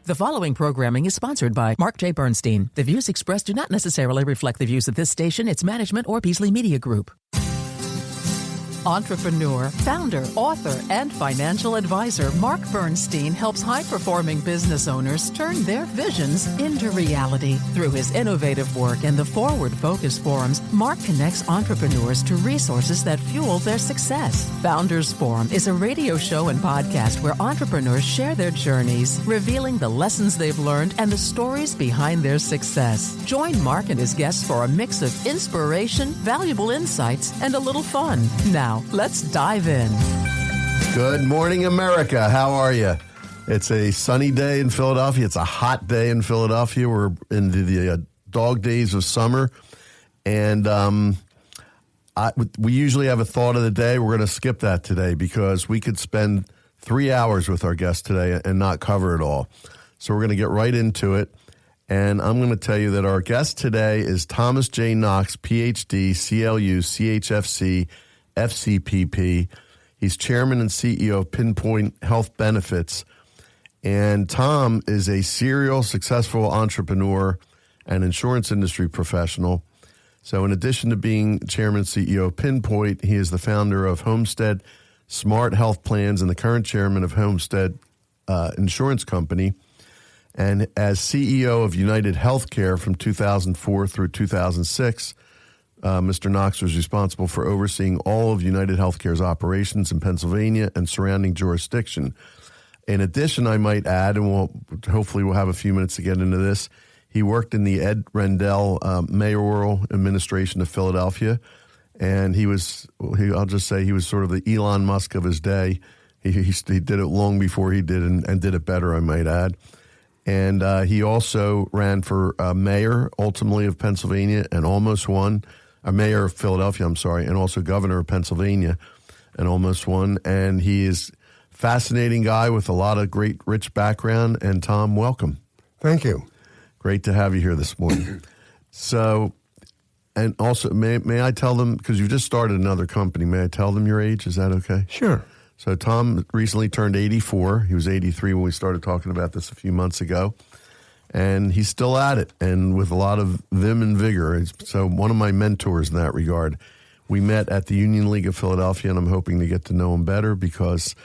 The following programming is sponsored by Mark J. Bernstein. The views expressed do not necessarily reflect the views of this station, its management, or Beasley Media Group. Entrepreneur, founder, author, and financial advisor Mark Bernstein helps high-performing business owners turn their visions into reality. Through his innovative work and the Forward Focus Forums, Mark connects entrepreneurs to resources that fuel their success. Founders Forum is a radio show and podcast where entrepreneurs share their journeys, revealing the lessons they've learned and the stories behind their success. Join Mark and his guests for a mix of inspiration, valuable insights, and a little fun. Now, let's dive in. Good morning, America. How are you? It's a sunny day in Philadelphia. It's a hot day in Philadelphia. We're into the dog days of summer. And we usually have a thought of the day. We're going to skip that today because we could spend 3 hours with our guest today and not cover it all. So we're going to get right into it. And I'm going to tell you that our guest today is Thomas J. Knox, Ph.D., CLU, CHFC, FCPP. He's chairman and CEO of Pinpoint Health Benefits. And Tom is a serial successful entrepreneur and insurance industry professional. So in addition to being chairman and CEO of Pinpoint, he is the founder of Homestead Smart Health Plans and the current chairman of Homestead Insurance Company. And as CEO of United Healthcare from 2004 through 2006, Mr. Knox was responsible for overseeing all of United Healthcare's operations in Pennsylvania and surrounding jurisdiction. In addition, I might add, and hopefully we'll have a few minutes to get into this, he worked in the Ed Rendell mayoral administration of Philadelphia, and I'll just say he was sort of the Elon Musk of his day. He did it long before he did and did it better, I might add. And he also ran for mayor, ultimately, of Pennsylvania and almost won. Mayor of Philadelphia, and also governor of Pennsylvania and almost won. And he is a fascinating guy with a lot of great, rich background. And Tom, welcome. Thank you. Great to have you here this morning. So, and also, may I tell them, because you've just started another company, may I tell them your age? Is that okay? Sure. So Tom recently turned 84. He was 83 when we started talking about this a few months ago. And he's still at it, and with a lot of vim and vigor. So one of my mentors in that regard. We met at the Union League of Philadelphia, and I'm hoping to get to know him better because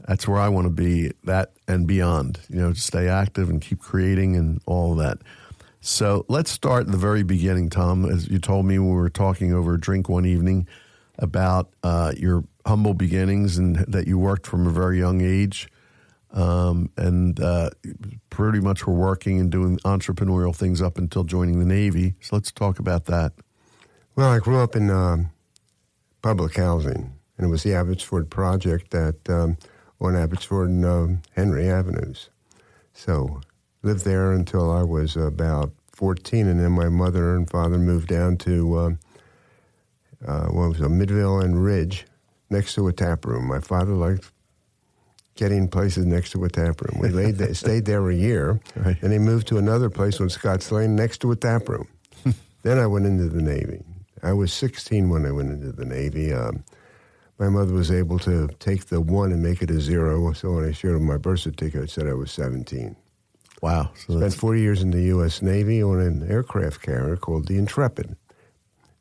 that's where I want to be, that and beyond, to stay active and keep creating and all of that. So let's start at the very beginning, Tom. As you told me when we were talking over a drink one evening about your humble beginnings and that you worked from a very young age. And pretty much were working and doing entrepreneurial things up until joining the Navy. So let's talk about that. Well, I grew up in public housing, and it was the Abbotsford Project on Abbotsford and Henry Avenues. So lived there until I was about 14, and then my mother and father moved down to Midvale and Ridge, next to a tap room. My father liked getting places next to a tap room. We stayed there a year, right. And he moved to another place on Scotts Lane next to a tap room. Then I went into the Navy. I was 16 when I went into the Navy. My mother was able to take the 1 and make it a 0, so when I showed her my birth certificate, it said I was 17. Wow. So Spent 4 years in the U.S. Navy on an aircraft carrier called the Intrepid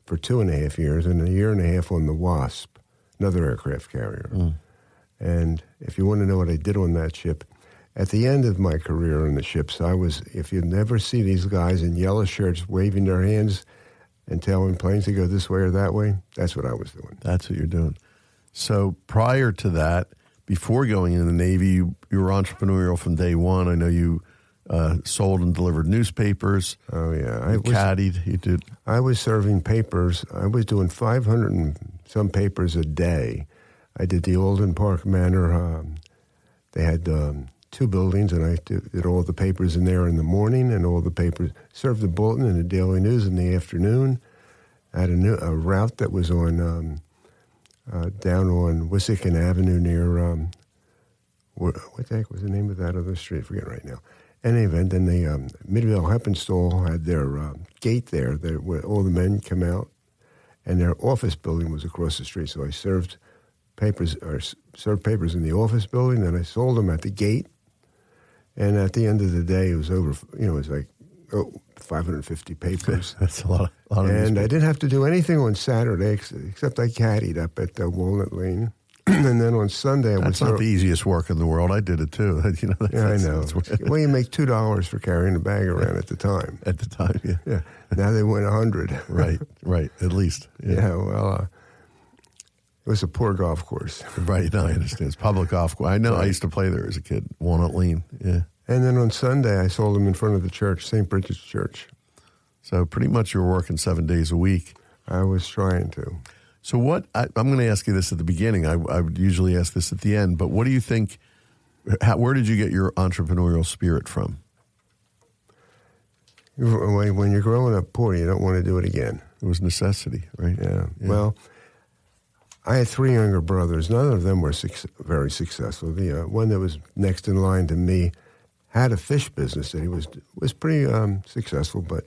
for 2.5 years, and a year and a half on the Wasp, another aircraft carrier. Mm. And if you want to know what I did on that ship, at the end of my career on the ships, if you never see these guys in yellow shirts waving their hands and telling planes to go this way or that way, that's what I was doing. That's what you're doing. So prior to that, before going into the Navy, you were entrepreneurial from day one. I know you sold and delivered newspapers. Oh, yeah. You caddied. You did. I was serving papers. I was doing 500 and some papers a day. I did the Alden Park Manor. They had 2 buildings, and I did all the papers in there in the morning, and all the papers, served the Bulletin and the Daily News in the afternoon. I had a route that was on down on Wissahickon Avenue near, what the heck was the name of that other street? I forget right now. In any event, then the Midvale Heppenstall had their gate there where all the men come out, and their office building was across the street. So I served papers in the office building, then I sold them at the gate, And at the end of the day, it was over, it was like 550 papers. That's a lot of And I didn't have to do anything on Saturday except I caddied up at Walnut Lane. And then on Sunday, that's not the easiest work in the world. I did it too. I know. Well, you make $2 for carrying a bag around at the time. At the time, yeah. Yeah. Now they went 100. Right. At least. Yeah. Well, it was a poor golf course. Right. No, I understand. It's public golf course. I know. Right. I used to play there as a kid. Walnut Lane. Yeah. And then on Sunday, I sold them in front of the church, St. Bridget's Church. So pretty much you were working 7 days a week. I was trying to. So I'm going to ask you this at the beginning. I would usually ask this at the end. But what do you think, where did you get your entrepreneurial spirit from? When you're growing up poor, you don't want to do it again. It was necessity, right? Yeah. Well, I had 3 younger brothers. None of them were very successful. The one that was next in line to me had a fish business that he was pretty successful, but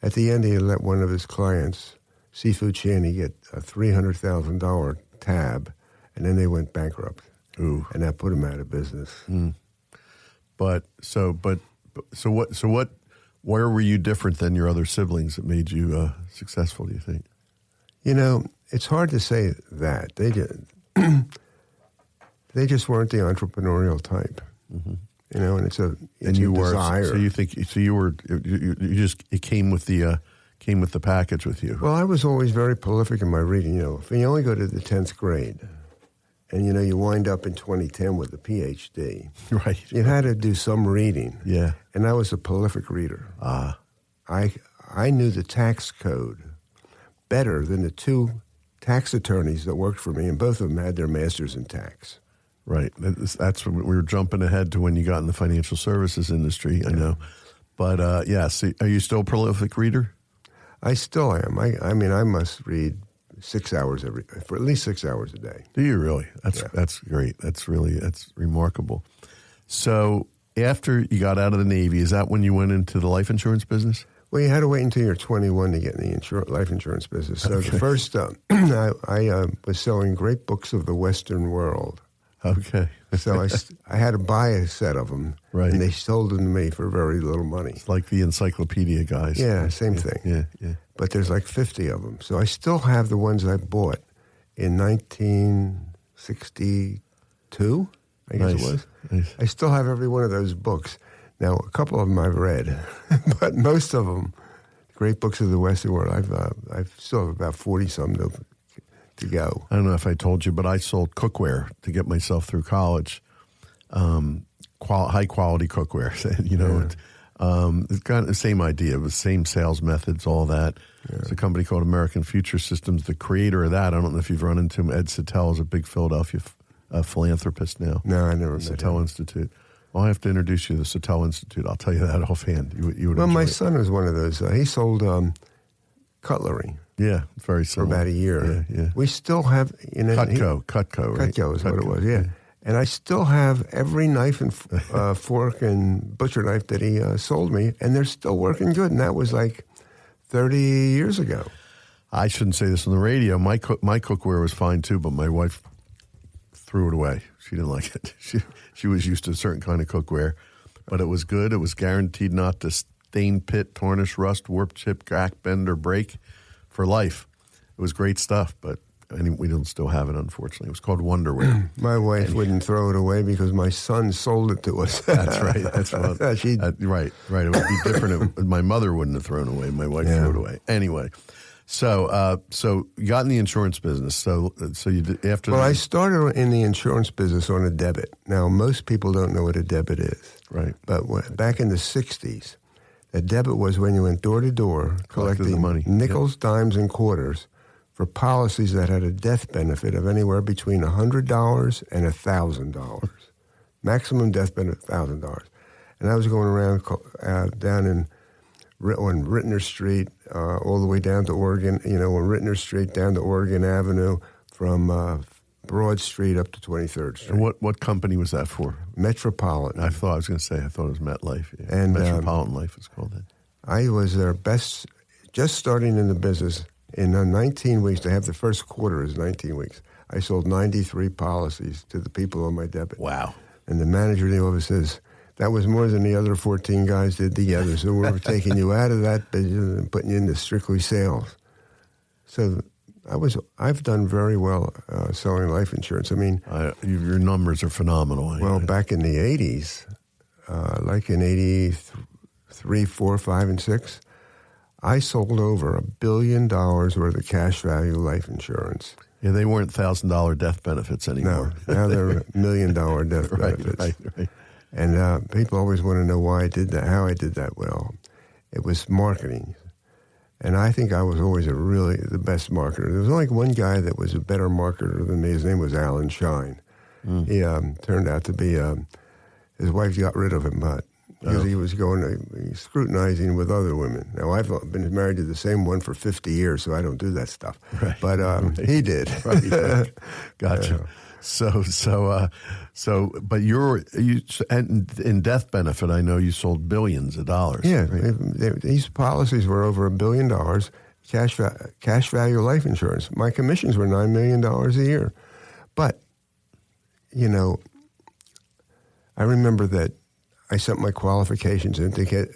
at the end he had let one of his clients, Seafood Shanty, get a $300,000 tab, and then they went bankrupt. Ooh. And that put him out of business. Mm. But what? Where were you different than your other siblings that made you successful? Do you think? It's hard to say that they just weren't the entrepreneurial type. Mm-hmm. And it's a desire. So you think it came with the package with you. Well, I was always very prolific in my reading. If you only go to the 10th grade, and you wind up in 2010 with a PhD, right? You had to do some reading. Yeah, and I was a prolific reader. I knew the tax code better than the 2 tax attorneys that worked for me, and both of them had their masters in tax. Right. That's when we were jumping ahead to when you got in the financial services industry. I know, but so are you still a prolific reader? I still am. I mean, I must read 6 hours for at least 6 hours a day. Do you really? That's great. That's remarkable. So after you got out of the Navy, is that when you went into the life insurance business? Well, you had to wait until you're 21 to get in the life insurance business. So the first, I was selling great books of the Western world. Okay. So I had to buy a set of them, right? And they sold them to me for very little money. It's like the encyclopedia guys. Yeah, same thing. Yeah. But there's like 50 of them. So I still have the ones I bought in 1962, I guess it was. Nice. I still have every one of those books. Now, a couple of them I've read, but most of them, great books of the Western world, I've still have about 40-some to go. I don't know if I told you, but I sold cookware to get myself through college, high-quality cookware, it's kind of the same idea, the same sales methods, all that. Yeah. It's a company called American Future Systems. The creator of that, I don't know if you've run into him, Ed Sattel is a big Philadelphia philanthropist now. No, I never met him. Sattel Institute. Well, I have to introduce you to the Sattel Institute. I'll tell you that offhand. You would. Well, my son was one of those. He sold cutlery. Yeah, very similar. For about a year. Yeah. We still have... Cutco, right? Cutco is what it was, yeah. And I still have every knife and fork and butcher knife that he sold me, and they're still working good. And that was like 30 years ago. I shouldn't say this on the radio. My cookware was fine too, but my wife threw it away. She didn't like it. She was used to a certain kind of cookware, but it was good. It was guaranteed not to stain, pit, tarnish, rust, warp, chip, crack, bend, or break for life. It was great stuff, but we don't still have it, unfortunately. It was called Wonderware. My wife wouldn't throw it away because my son sold it to us. That's right. That's what. Right. It would be different. My mother wouldn't have thrown it away. My wife threw it away. Anyway, so you got in the insurance business. So you did after. Well, I started in the insurance business on a debit. Now, most people don't know what a debit is. Right. But back in the 60s, a debit was when you went door to door collecting the money. Nickels, dimes, and quarters for policies that had a death benefit of anywhere between $100 and $1,000. Maximum death benefit, $1,000. And I was going around down on Rittner Street all the way down to Oregon, on Rittner Street down to Oregon Avenue from Broad Street up to 23rd Street. And what company was that for? Metropolitan. I thought it was MetLife. Yeah. And Metropolitan Life is called it. I was their best, just starting in the business. In 19 weeks, they have the first quarter is 19 weeks. I sold 93 policies to the people on my debit. Wow. And the manager of the office says, That was more than the other 14 guys did together. So we're taking you out of that business and putting you into strictly sales. So I've done very well selling life insurance. I mean, your numbers are phenomenal. Well, back in the 80s, like in 83, 4, 5, and 6, I sold over $1 billion worth of cash value life insurance. Yeah, they weren't $1,000 death benefits anymore. No, now they're $1 million death benefits. Right. And people always want to know why I did that, how I did that. Well, it was marketing. And I think I was always the best marketer. There was only one guy that was a better marketer than me. His name was Alan Shine. He turned out to be, his wife got rid of him, but because he was scrutinizing with other women. Now, I've been married to the same one for 50 years, so I don't do that stuff. Right. But he did. Right. Gotcha. But in death benefit, I know you sold billions of dollars. Yeah, right? These policies were over $1 billion, cash value life insurance. My commissions were $9 million a year. But, I remember that I sent my qualifications in to get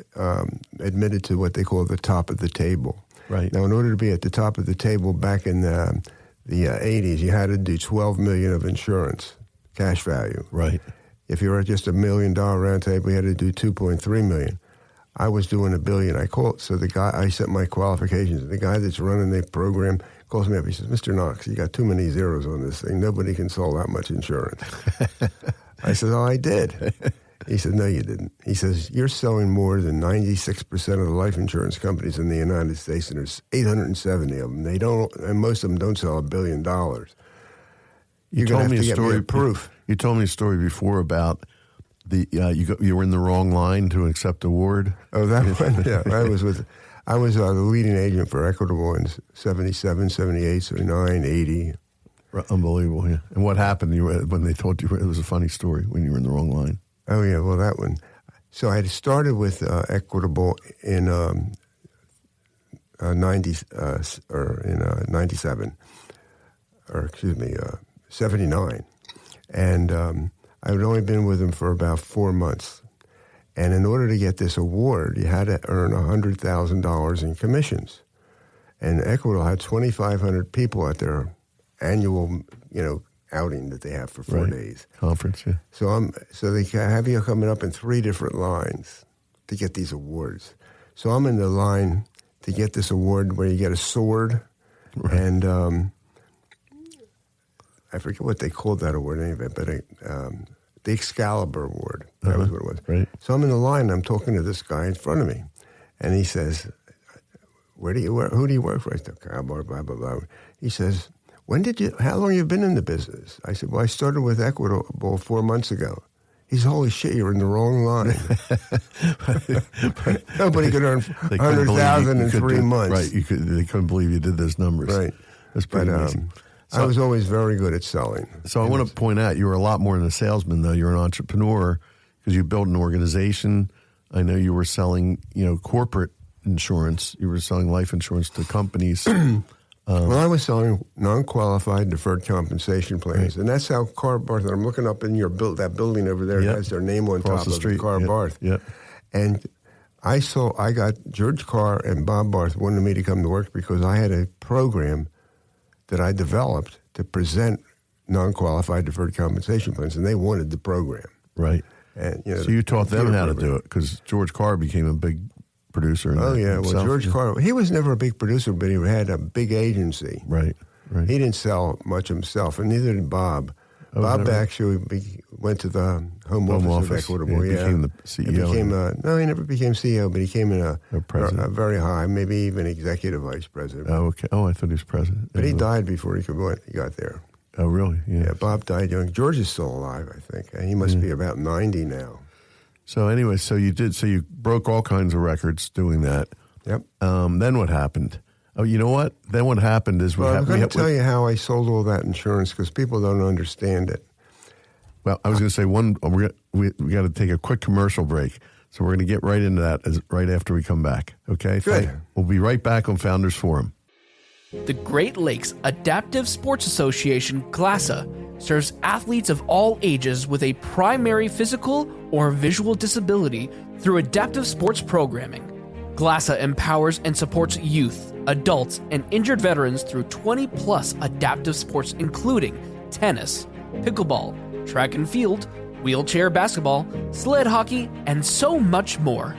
admitted to what they call the top of the table. Right. Now, in order to be at the top of the table back in the 80s, you had to do $12 million of insurance, cash value. Right. If you were at just $1 million round table, you had to do $2.3 million. I was doing $1 billion. I sent my qualifications. The guy that's running the program calls me up. He says, "Mr. Knox, you got too many zeros on this thing. Nobody can sell that much insurance." I said, "Oh, I did." He said, "No, you didn't." He says, "You're selling more than 96% of the life insurance companies in the United States, and there's 870 of them. They don't, and most of them don't sell $1 billion. You're going to have to get me proof." You told me a story before about you were in the wrong line to accept award. Oh, that one? Yeah, I was the leading agent for Equitable in 77, 78, 79, 80. Unbelievable, yeah. And what happened when they told you? It was a funny story when you were in the wrong line. Oh, yeah, well, that one. So I had started with Equitable in 79. And I had only been with them for about 4 months. And in order to get this award, you had to earn $100,000 in commissions. And Equitable had 2,500 people at their annual, outing that they have for 4 days. Conference, yeah. So they have you coming up in 3 different lines to get these awards. So I'm in the line to get this award where you get a sword and I forget what they called that award anyway, but the Excalibur Award. That was what it was. Right. So I'm in the line and I'm talking to this guy in front of me. And he says, who do you work for? I said, blah, blah, blah, blah. He says, how long have you been in the business? I said, well, I started with Equitable 4 months ago. He said, holy shit, you're in the wrong line. Nobody could earn $100,000 in 3 months. Right, they couldn't believe you did those numbers. Right. That's pretty amazing. I was always very good at selling. So I want to point out, you were a lot more than a salesman, though. You're an entrepreneur because you built an organization. I know you were selling, corporate insurance. You were selling life insurance to companies. Well, I was selling non-qualified deferred compensation plans, and that's how Carr Barth. And I'm looking up in that building over there. It has their name on Across top the street. of Carr Barth. Yep. And I got George Carr and Bob Barth wanted me to come to work because I had a program that I developed to present non-qualified deferred compensation plans, and they wanted the program. Right. And so you taught them how to do it because George Carr became a big producer. Well, George Carr, he was never a big producer, but he had a big agency. Right. He didn't sell much himself, and neither did Bob. Bob actually went to the home office of Equitable. He became the CEO. No, he never became CEO, but he came in a very high, maybe even executive vice president. Oh, okay. Oh, I thought he was president. But he died before he got there. Oh, really? Yeah, Bob died young. George is still alive, I think. He must be about 90 now. So anyway, you broke all kinds of records doing that. Yep. Then what happened? Oh, you know what? Then what happened is I'm going to tell you how I sold all that insurance because people don't understand it. Well, I was going to say we got to take a quick commercial break. So we're going to get right into that right after we come back. Okay? Good. We'll be right back on Founders Forum. The Great Lakes Adaptive Sports Association, GLASA, serves athletes of all ages with a primary physical or visual disability through adaptive sports programming. GLASA empowers and supports youth, adults, and injured veterans through 20-plus adaptive sports including tennis, pickleball, track and field, wheelchair basketball, sled hockey, and so much more.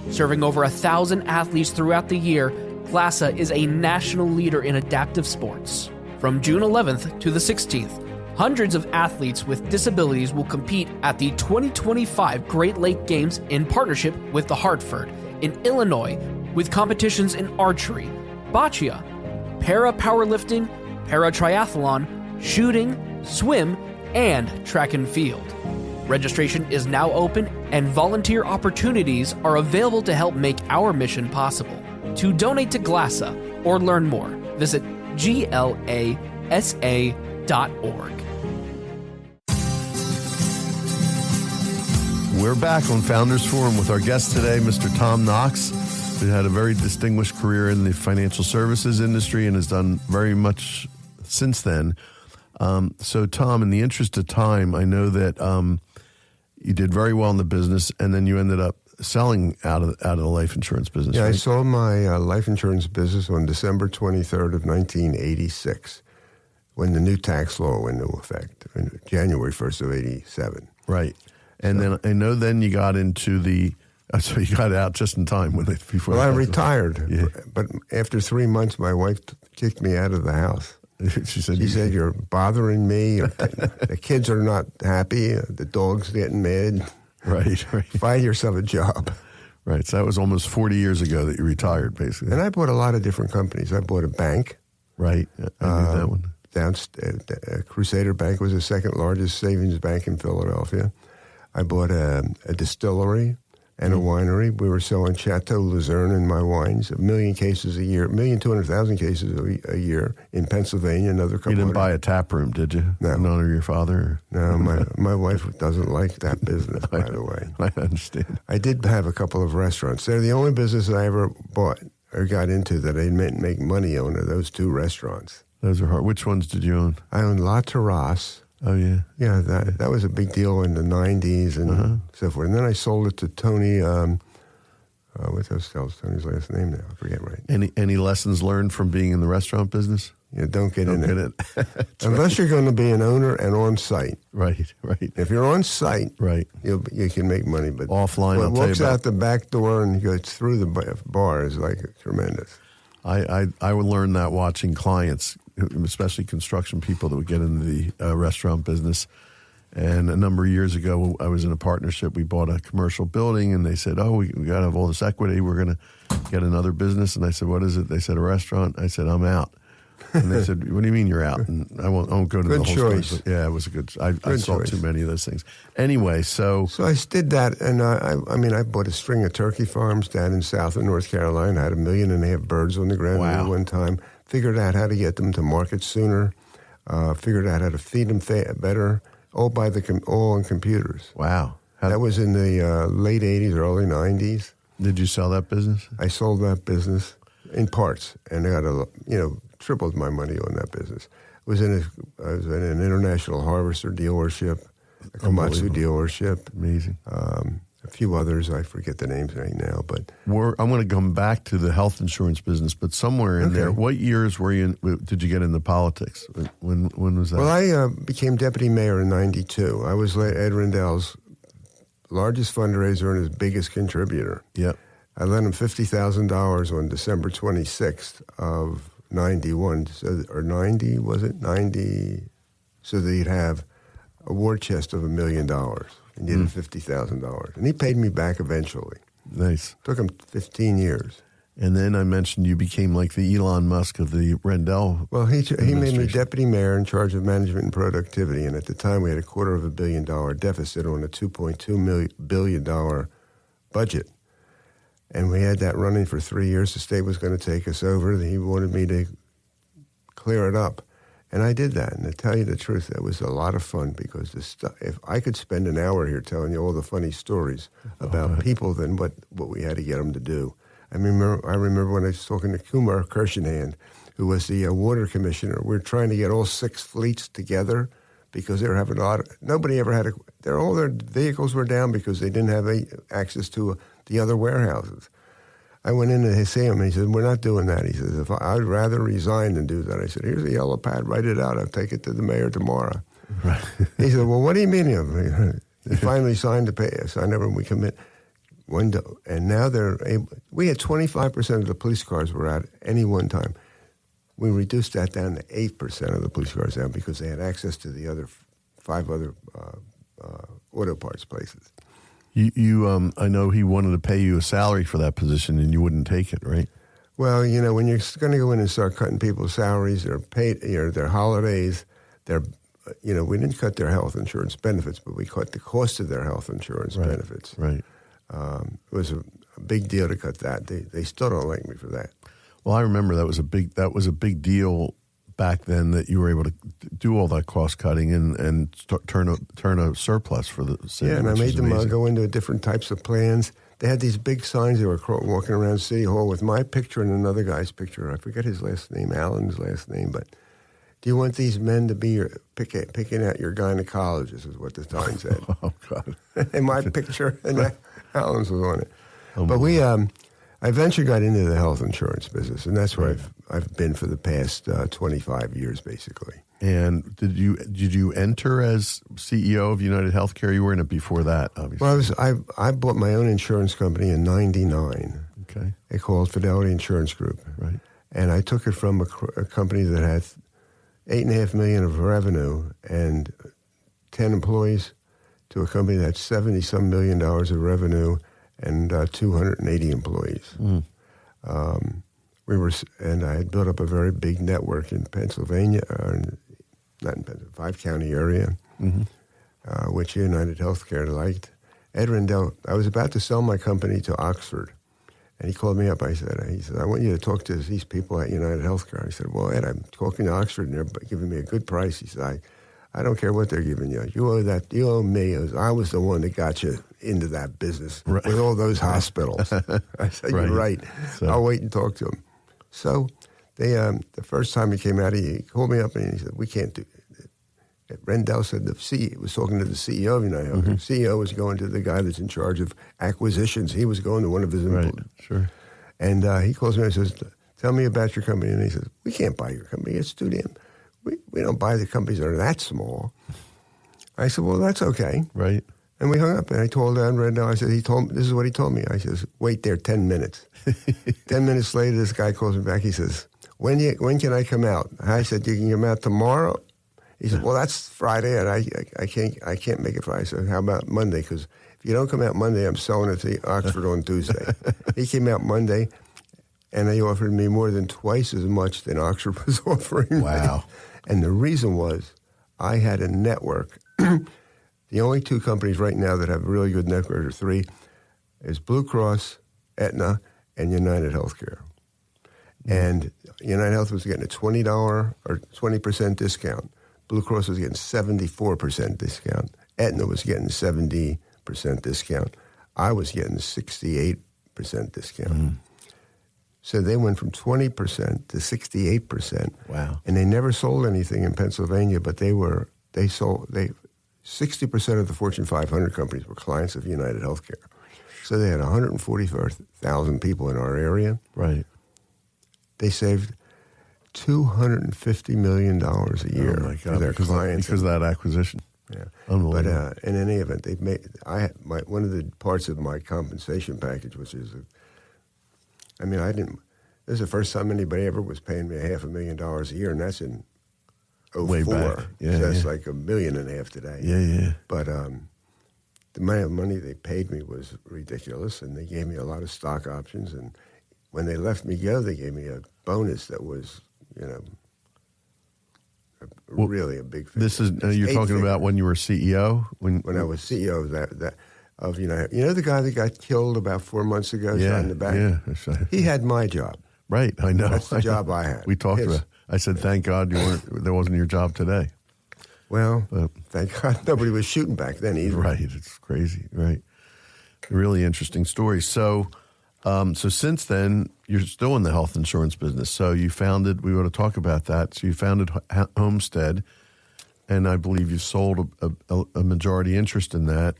Serving over 1,000 athletes throughout the year, GLASA is a national leader in adaptive sports. From June 11th to the 16th, hundreds of athletes with disabilities will compete at the 2025 Great Lake Games in partnership with the Hartford in Illinois, with competitions in archery, boccia, para-powerlifting, para-triathlon, shooting, swim, and track and field. Registration is now open and volunteer opportunities are available to help make our mission possible. To donate to GLASA or learn more, visit glasa.org. We're back on Founders Forum with our guest today, Mr. Tom Knox, who had a very distinguished career in the financial services industry and has done very much since then. So, Tom, in the interest of time, I know that you did very well in the business, and then you ended up selling out of the life insurance business. Yeah, right? I sold my life insurance business on December 23rd of 1986, when the new tax law went into effect, January 1st of 87. Right. And then I know then you got into so you got out just in time before. Well, I retired, yeah. But after 3 months, my wife kicked me out of the house. She said, "You're bothering me. The kids are not happy. The dog's getting mad. Right. Find yourself a job." Right. So that was almost 40 years ago that you retired, basically. And I bought a lot of different companies. I bought a bank. Right. I knew that one. Crusader Bank was the second largest savings bank in Philadelphia. I bought a distillery and a winery. We were selling Chateau Luzerne in my wines, 1 million cases a year, 1,200,000 cases a year in Pennsylvania. Another couple. You didn't buy a tap room, did you? No. In honor of your father? No, my wife doesn't like that business, by the way. I understand. I did have a couple of restaurants. They're the only business I ever bought or got into that I didn't make money on are those two restaurants. Those are hard. Which ones did you own? I owned La Terrasse. Oh, yeah. Yeah, that was a big deal in the 90s and so forth. And then I sold it to Tony, what's Tony's last name now? I forget right. Any lessons learned from being in the restaurant business? Yeah, don't get in it. Unless you're going to be an owner and on site. Right. If you're on site, right, you can make money. But offline, when it walks out the back door and goes through the bar is like tremendous. I would learn that watching clients, especially construction people that would get into the restaurant business. And a number of years ago, I was in a partnership. We bought a commercial building, and they said, "Oh, we got to have all this equity. We're going to get another business." And I said, "What is it?" They said, "A restaurant." I said, "I'm out." And they said, "What do you mean you're out?" And I won't go to good the whole choice. story. But yeah, it was a good. I saw too many of those things. Anyway, so I did that, and I bought a string of turkey farms down in South and North Carolina. I had 1.5 million birds on the ground at one time. Figured out how to get them to market sooner. Figured out how to feed them better. All on computers. Wow, that was in the late '80s, early '90s. Did you sell that business? I sold that business in parts, and I got tripled my money on that business. I was in an International Harvester dealership, a Komatsu dealership. Amazing. A few others, I forget the names right now. But I'm going to come back to the health insurance business, but somewhere in there, what years did you get into politics? When was that? Well, I became deputy mayor in '92. I was Ed Rendell's largest fundraiser and his biggest contributor. Yep. I lent him $50,000 on December 26th of 91, or 90, was it? 90, so that he'd have a war chest of $1 million. He needed $50,000. And he paid me back eventually. Nice. Took him 15 years. And then I mentioned you became like the Elon Musk of the Rendell. Well, he made me deputy mayor in charge of management and productivity. And at the time, we had a $250 million deficit on a $2.2 billion budget. And we had that running for 3 years. The state was going to take us over. He wanted me to clear it up. And I did that. And to tell you the truth, that was a lot of fun because if I could spend an hour here telling you all the funny stories about people, then what we had to get them to do. I remember when I was talking to Kumar Kirshenhand, who was the water commissioner. We're trying to get all 6 fleets together because they were having nobody ever had all their vehicles were down because they didn't have access to the other warehouses. I went in to see him, and he said, we're not doing that. He says, I'd rather resign than do that. I said, here's a yellow pad, write it out. I'll take it to the mayor tomorrow. Right. He said, well, what do you mean? He finally signed the pay. Signed over, and we commit. And now they're able. We had 25% of the police cars were out at any one time. We reduced that down to 8% of the police cars down because they had access to the other 5 other auto parts places. I know he wanted to pay you a salary for that position, and you wouldn't take it, right? Well, when you're going to go in and start cutting people's salaries, their pay, their holidays, we didn't cut their health insurance benefits, but we cut the cost of their health insurance benefits. Right. It was a big deal to cut that. They still don't like me for that. Well, I remember that was a big deal back then that you were able to do all that cost cutting and turn a surplus for the city. Yeah, and I made them go into different types of plans. They had these big signs. They were walking around City Hall with my picture and another guy's picture. I forget his last name, Allen's last name, but do you want these men to be picking out your gynecologist is what the sign said. Oh, God. And my picture and Allen's was on it. Oh, but I eventually got into the health insurance business, and that's where I've been for the past 25 years, basically. And did you enter as CEO of United Healthcare? You were in it before that, obviously. Well, I bought my own insurance company in '99. Okay. They called Fidelity Insurance Group. Right. And I took it from a company that had $8.5 million of revenue and 10 employees to a company that had $70-some million of revenue and 280 employees. Mm. And I had built up a very big network in Pennsylvania, not in Pennsylvania, 5-county area, which United Healthcare liked. Ed Rendell, I was about to sell my company to Oxford, and he called me up. He said, I want you to talk to these people at United Healthcare. I said, well, Ed, I'm talking to Oxford, and they're giving me a good price. He said, I don't care what they're giving you. You owe me. I was the one that got you into that business with all those hospitals. I said, you're right. So, I'll wait and talk to them. So they, the first time he came out, he called me up and he said, we can't do it. Rendell said the CEO was talking to the CEO of United Healthcare. CEO was going to the guy that's in charge of acquisitions. He was going to one of his employees. Sure. And he calls me and says, tell me about your company. And he says, we can't buy your company. It's too damn. We don't buy the companies that are that small. I said, well, that's okay. Right. And we hung up, and I told Rendell, I said, this is what he told me. I says, wait there 10 minutes. 10 minutes later, this guy calls me back. He says, when can I come out? I said, you can come out tomorrow? He said, well, that's Friday, and I can't make it Friday. I said, how about Monday? Because if you don't come out Monday, I'm selling it to Oxford on Tuesday. He came out Monday, and they offered me more than twice as much than Oxford was offering. Wow. And the reason was I had a network. The only 2 companies right now that have a really good network, or 3, is Blue Cross, Aetna, and United Healthcare. And United Health was getting a $20 or 20% discount. Blue Cross was getting 74% discount. Aetna was getting 70% discount. I was getting 68% discount. So they went from 20% to 68%. Wow. And they never sold anything in Pennsylvania, but they 60% of the Fortune 500 companies were clients of United Healthcare. So they had 144,000 people in our area. Right. They saved $250 million a year for their clients. Because of that acquisition. Yeah. Unbelievable. But in any event, they've made. One of the parts of my compensation package, which is, this is the first time anybody ever was paying me $500,000 a year, and that's in 2004. Way back. Yeah, so that's like $1.5 million today. Yeah. But the amount of money they paid me was ridiculous, and they gave me a lot of stock options. And when they let me go, they gave me a bonus that was, really a big thing. This is you're talking about when you were CEO? When I was CEO of United. You know the guy that got killed about 4 months ago, shot in the back? Yeah. He had my job. Right, I know. That's the job I had. We talked about it. I said, thank God that wasn't your job today. Well, thank God nobody was shooting back then either. Right, it's crazy, right. Really interesting story. So So since then, you're still in the health insurance business. So you founded, we want to talk about that. So you founded Homestead, and I believe you sold a majority interest in that.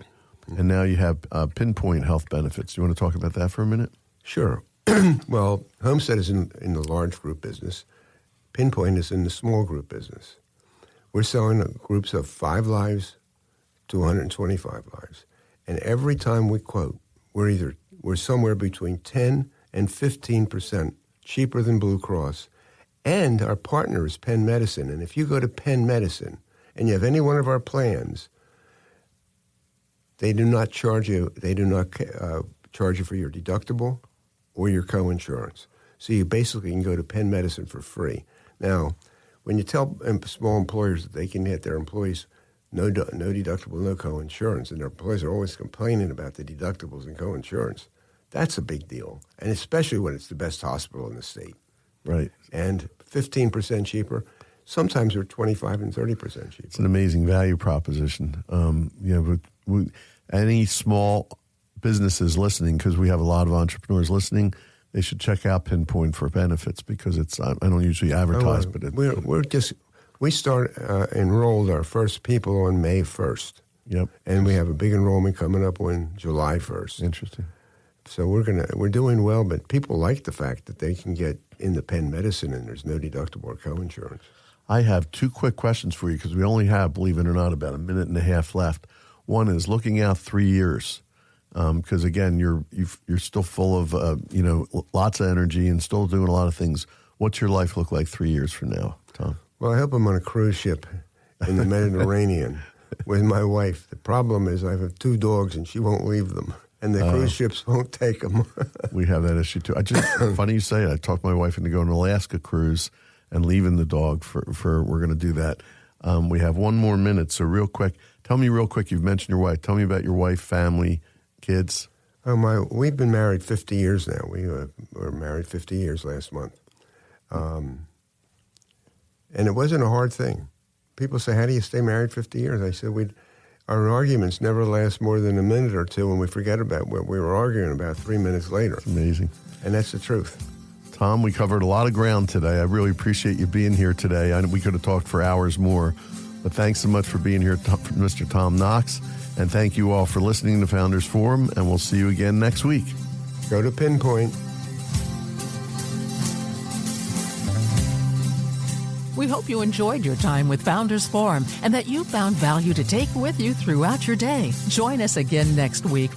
And now you have Pinpoint Health Benefits. You want to talk about that for a minute? Sure. Well, Homestead is in the large group business. Pinpoint is in the small group business. We're selling groups of 5 lives to 125 lives. And every time we quote, we're somewhere between 10 and 15% cheaper than Blue Cross. And our partner is Penn Medicine. And if you go to Penn Medicine and you have any one of our plans, they do not charge you. They do not charge you for your deductible or your co-insurance. So you basically can go to Penn Medicine for free. Now, when you tell small employers that they can get their employees no deductible, no co-insurance, and their employees are always complaining about the deductibles and co-insurance, that's a big deal, and especially when it's the best hospital in the state. Right. And 15% cheaper. Sometimes they're 25 and 30% cheaper. It's an amazing value proposition. Any small businesses listening, because we have a lot of entrepreneurs listening, they should check out Pinpoint for benefits, because it's, I don't usually advertise, but we enrolled our first people on May 1st. Yep. And we have a big enrollment coming up on July 1st. Interesting. So we're doing well, but people like the fact that they can get into Penn Medicine and there's no deductible or co-insurance. I have 2 quick questions for you, because we only have, believe it or not, about a minute and a half left. One is looking out 3 years, because again, you're still full of lots of energy and still doing a lot of things. What's your life look like 3 years from now, Tom? Well, I hope I'm on a cruise ship in the Mediterranean with my wife. The problem is I have 2 dogs and she won't leave them, and the cruise ships won't take them. We have that issue too. Funny you say it. I talked my wife into going on an Alaska cruise and leaving the dog for we're going to do that. We have 1 more minute, so real quick. Tell me real quick, you've mentioned your wife. Tell me about your wife, family, kids. We've been married 50 years now. We were married 50 years last month. And it wasn't a hard thing. People say, how do you stay married 50 years? I said, our arguments never last more than a minute or two, and we forget about what we were arguing about 3 minutes later. It's amazing. And that's the truth. Tom, we covered a lot of ground today. I really appreciate you being here today. We could have talked for hours more, but thanks so much for being here, Mr. Tom Knox. And thank you all for listening to Founders Forum, and we'll see you again next week. Go to Pinpoint. We hope you enjoyed your time with Founders Forum and that you found value to take with you throughout your day. Join us again next week